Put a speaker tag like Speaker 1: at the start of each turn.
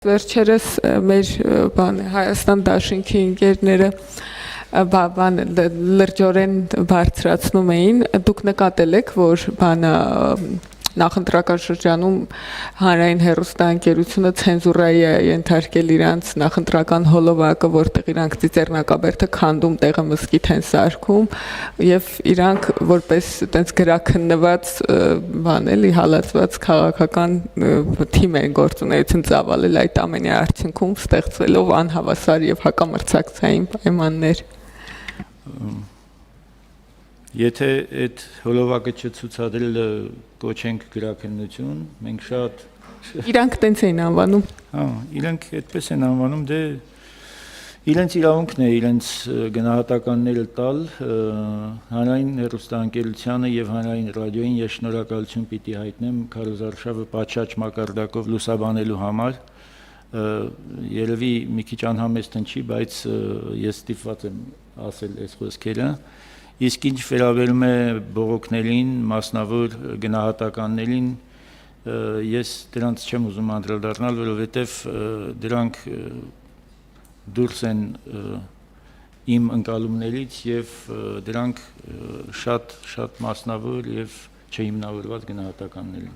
Speaker 1: Վերջերս մեր Հայաստան դաշինքի ընկերները լրջորեն բարձրացնում էին, դուք նկատել եք, որ նախընտրական շրջանում հանրային հեռուստաընկերությունը ցենզուրայի է ենթարկել իրանց նախընտրական հոլովակը, որտեղ իրանք ծիծեռնակաբերդը քանդում, տեղը մզկիթ են սարքում, եւ իրանք որպես այտենց գրաքննված հալածված քաղաքական թիմ են գործունեություն ծավալել այդ ամենի արդյունքում ստեղծվելով անհավասար եւ հակամրցակցային պայմաններ։
Speaker 2: Եթե այդ հոլովակը չցուցադրել կոչենք գրաքննություն, մենք շատ
Speaker 1: Իրանք տենց էին անվանում։
Speaker 2: Իրանք այդպես են անվանում, դե իրենց իրավունքն է իրենց գնահատականները տալ հանրային հեռուստաընկերությանը եւ հանրային ռադիոյին ես շնորհակալություն պիտի հայտնեմ քարոզարշավը պատշաճ մակարդակով լուսաբանելու համար երևի մի քիչ անհամեստ հնչի, բայց ես ստիպված եմ ասել այս խոսքերը իսկ ինչ վերաբերում է բողոքներին, մասնավոր գնահատականներին ես դրանց չեմ ուզում անդրադառնալ, որովհետև դրանք դուրս են իմ ընկալումներից եւ դրանք շատ մասնավոր եւ չհիմնավորված գնահատականներ են։